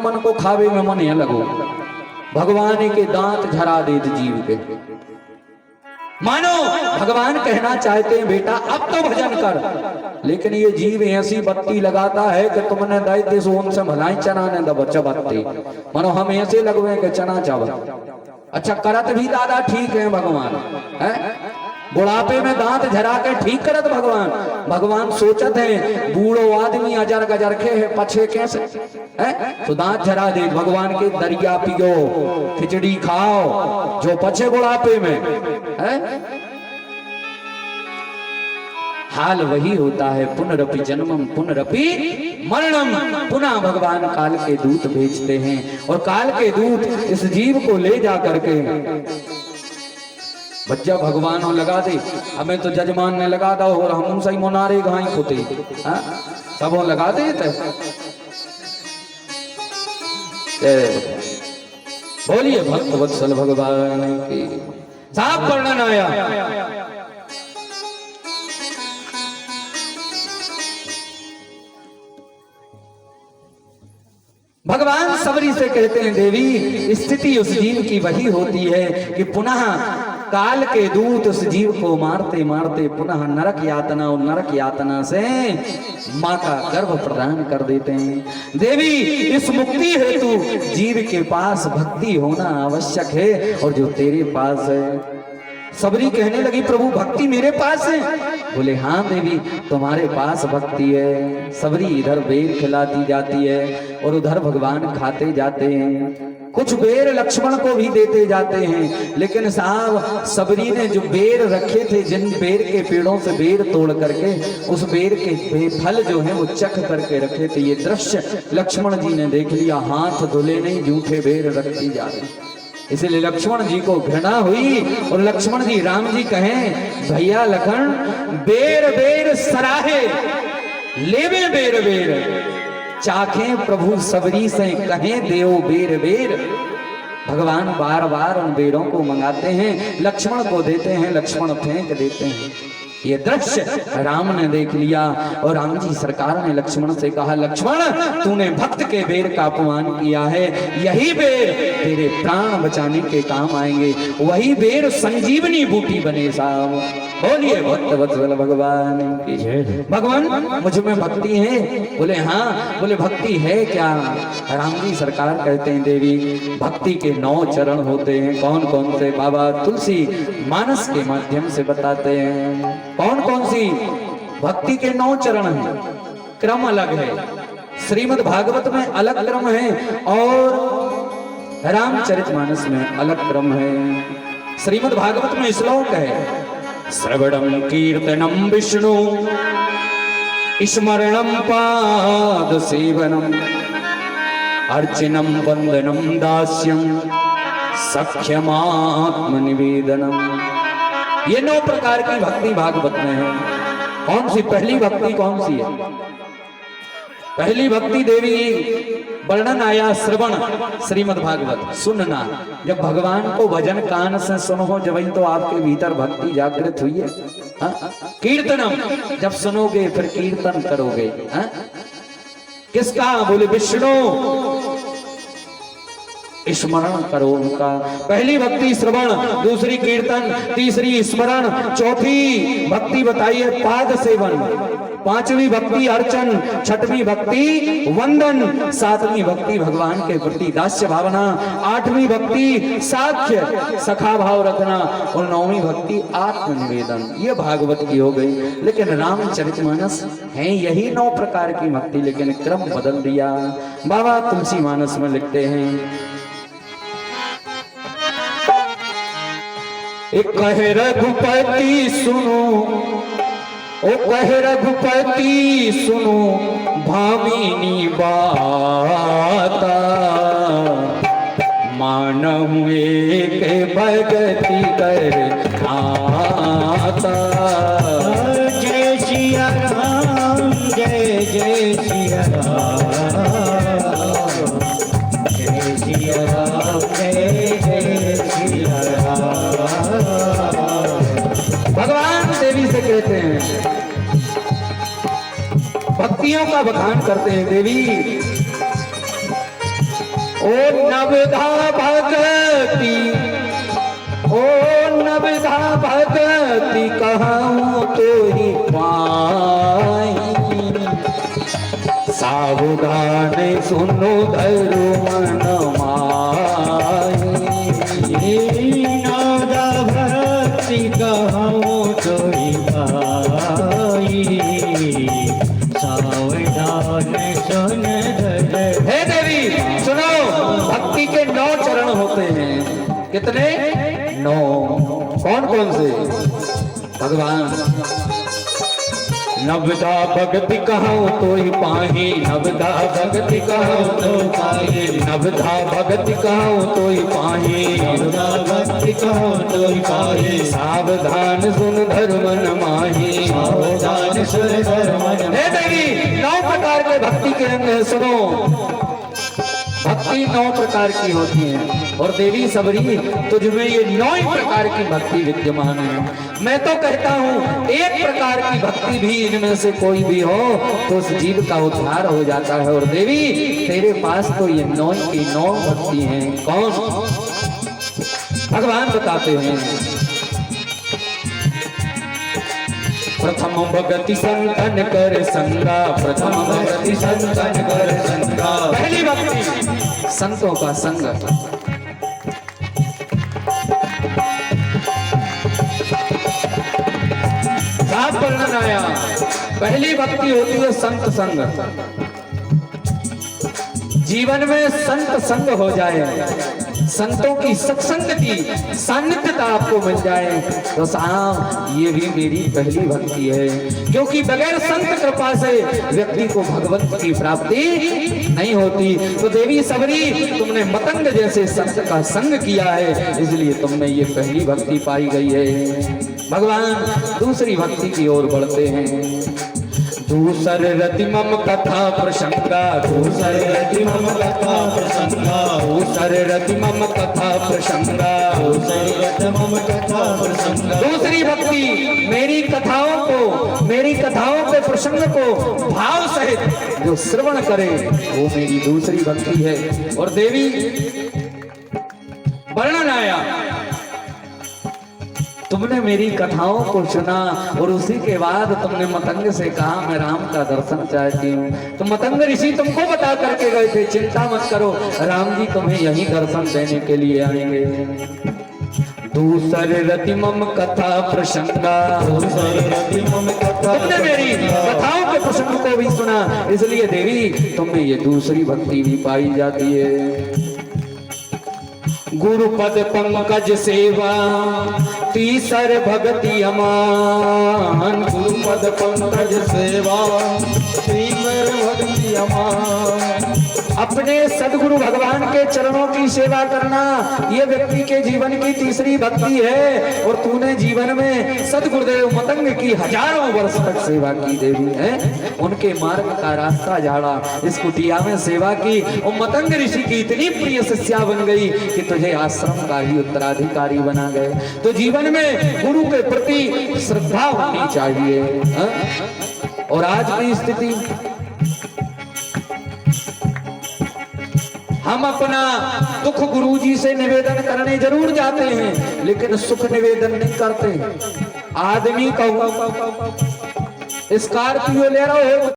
मन को खावे में मन ये लगो, भगवान के दांत झरा देत जीव के। मानो भगवान कहना चाहते हैं बेटा अब तो भजन कर, लेकिन ये जीव ऐसी बत्ती लगाता है कि तुमने दैत्य सोन से भलाई चना ने दब चबत्ती, मानो हम ऐसे लगवे के चना चावल। अच्छा करत भी दादा ठीक है भगवान, है बुढ़ापे में दांत झरा के ठीक करत भगवान। भगवान सोचत है बूढ़ो आदमी अजर गजर के है पछे कैसे है, तो दांत झरा दे भगवान के दरिया पियो खिचड़ी खाओ जो पछे बुढ़ापे में है। हाल वही होता है पुनरपि जन्मम पुनरपि मरणम। पुनः भगवान काल के दूत भेजते हैं और काल के दूत इस जीव को ले जा करके बच्चा भगवान हो लगा दे। हमें तो जजमान ने लगा दो और हम सही मोनारे घाई खोते सब लगा दे। बोलिए भक्त वत्सल भगवान की। साफ वर्णन आया भगवान सबरी से कहते हैं देवी स्थिति उस जीव की वही होती है कि पुनः काल के दूत उस जीव को मारते मारते पुनः नरक यातना और नरक यातना से माँ का गर्भ प्रदान कर देते हैं। देवी इस मुक्ति हेतु जीव के पास भक्ति होना आवश्यक है और जो तेरे पास है। सबरी कहने लगी प्रभु भक्ति मेरे पास है? बोले हाँ देवी तुम्हारे पास भक्ति है। सबरी इधर बेर खिलाती जाती है और उधर भगवान खाते जाते हैं। कुछ बेर लक्ष्मण को भी देते जाते हैं, लेकिन साहब सबरी ने जो बेर रखे थे, जिन बेर के पेड़ों से बेर तोड़ करके उस बेर के फल जो है वो चख करके रखे थे। ये दृश्य लक्ष्मण जी ने देख लिया, हाथ धुले नहीं जूठे बेर रखती जा रही। इसलिए लक्ष्मण जी को घृणा हुई और लक्ष्मण जी राम जी कहें भैया लखन बेर बेर सराहे लेवे बेर बेर चाखे प्रभु सबरी से कहें देव बेर बेर। भगवान बार बार उन बेरों को मंगाते हैं, लक्ष्मण को देते हैं, लक्ष्मण फेंक देते हैं। ये दृश्य राम ने देख लिया और राम जी सरकार ने लक्ष्मण से कहा लक्ष्मण तूने भक्त के बेर का अपमान किया है, यही बेर तेरे प्राण बचाने के काम आएंगे, वही बेर संजीवनी बूटी बने साहब। बोलिए भक्त वत्सल भगवान की जय। भगवान मुझ में भक्ति है? बोले हाँ। बोले भक्ति है क्या? राम जी सरकार कहते हैं देवी भक्ति के 9 चरण होते हैं। कौन कौन से? बाबा तुलसी मानस के माध्यम से बताते हैं। कौन कौन सी? भक्ति के 9 चरण हैं, क्रम अलग है। श्रीमद् भागवत में अलग क्रम है और रामचरितमानस में अलग क्रम है। श्रीमद् भागवत में श्लोक है श्रवणम कीर्तनम विष्णु स्मरणम पाद सेवनम अर्चनम वंदनम दास्यम सख्यमात्म निवेदनम। ये 9 प्रकार की भक्ति भागवत में है। कौन सी? पहली भक्ति कौन सी है? पहली भक्ति देवी वर्णन आया श्रवण श्रीमद् भागवत सुनना। जब भगवान को भजन कान से सुनो जब ही तो आपके भीतर भक्ति जागृत हुई है। कीर्तनम जब सुनोगे फिर कीर्तन करोगे। किसका? बोले विष्णु स्मरण करो उनका। पहली भक्ति श्रवण, दूसरी कीर्तन, तीसरी स्मरण, चौथी भक्ति बताइए पाद सेवन, पांचवी भक्ति अर्चन, छठवीं भक्ति वंदन, सातवीं भक्ति भगवान के प्रति दास्य भावना, आठवीं भक्ति साख्य सखा भाव रखना और 9वीं भक्ति आत्मनिवेदन। ये भागवत की हो गई। लेकिन रामचरितमानस है यही 9 प्रकार की भक्ति, लेकिन क्रम बदल दिया। बाबा तुलसी मानस में लिखते हैं एक कहे रघुपति सुनो, ओ कहे रघुपति सुनो भामिनी बाता, मानव एक भगति कर आता। जय सिया राम जय जय सिया राम, जय सिया राम जय जय सिया राम। भगवान देवी से कहते हैं भक्तियों का बखान करते हैं देवी ओ नवधा भगति, ओ नवधा भगति कहूँ तो ही पाई, सावधान सुनो धरो मन माई। नवधा भक्ति कहूँ तो ही पाई, सावधान सुन धर। हे देवी सुनो, भक्ति के 9 चरण होते हैं। कितने? 9। कौन कौन से? भगवान नवधा भगति कहूँ तो ही पाही, नवधा भगति कहूँ तो पाही, नवधा भगति कहूँ तो ही पाही, नवधा भक्ति कहूँ तो ही पाही, सावधान सुन धर्मन माही, सावधान सुन धर्मन। हे देवी 9 प्रकार के भक्ति के अंग हैं। सुनो, भक्ति 9 प्रकार की होती है और देवी सबरी तुझमें ये 9 प्रकार की भक्ति विद्यमान है। मैं तो कहता हूँ एक प्रकार की भक्ति भी इनमें से कोई भी हो तो उस जीव का उद्धार हो जाता है। और देवी तेरे पास तो ये 9 की 9 भक्ति हैं। कौन? भगवान बताते हैं। प्रथम भगति संतन कर संगा, प्रथम भगति संतन कर संगा। पहली भक्ति संतों का संग। साफ वर्णन आया। पहली भक्ति होती है संत संग। जीवन में संत संग हो जाए, संतों की सत्संगति सानिध्यता आपको मिल जाए तो साहब ये भी मेरी पहली भक्ति है। क्योंकि बगैर संत कृपा से व्यक्ति को भगवंत की प्राप्ति नहीं होती। तो देवी सबरी तुमने मतंग जैसे संत का संग किया है, इसलिए तुमने ये पहली भक्ति पाई गई है। भगवान दूसरी भक्ति की ओर बढ़ते हैं। दूसर रति मम कथा प्रसंगा, दूसर रति मम कथा प्रसंगा, दूसर रति मम कथा प्रसंगा, दूसर रति मम कथा प्रसंगा। दूसरी भक्ति मेरी कथाओं को, मेरी कथाओं के प्रसंग को भाव सहित जो श्रवण करे वो मेरी दूसरी भक्ति है। और देवी वर्णन आया, तुमने मेरी कथाओं को सुना और उसी के बाद तुमने मतंग से कहा मैं राम का दर्शन चाहती हूँ। तो मतंग ऋषि तुमको बता करके गए थे चिंता मत करो, राम जी तुम्हें यही दर्शन देने के लिए आएंगे। दूसर रति मम कथा प्रसंगा, दूसर रति मम कथा। तुमने मेरी कथाओं के प्रसंग को भी सुना, इसलिए देवी तुम्हें ये दूसरी भक्ति भी पाई जाती है। गुरुपद पंकज सेवा तीसर भक्ति अमान, गुरुपद पंकज सेवा तीसर भक्ति अमान। अपने सदगुरु भगवान के चरणों की सेवा करना ये व्यक्ति के जीवन की तीसरी भक्ति है। और तूने जीवन में सदगुरुदेव मतंग की हजारों वर्ष तक सेवा की देवी है, उनके मार्ग का रास्ता झाड़ा, इस कुटिया में सेवा की और मतंग ऋषि की इतनी प्रिय शिष्या बन गई कि तुझे आश्रम का ही उत्तराधिकारी बना गए। तो जीवन में गुरु के प्रति श्रद्धा होनी चाहिए। और आज की स्थिति हम अपना दुख गुरुजी से निवेदन करने जरूर जाते हैं लेकिन सुख निवेदन नहीं करते। आदमी का स्कॉर्पियो ले रहा हो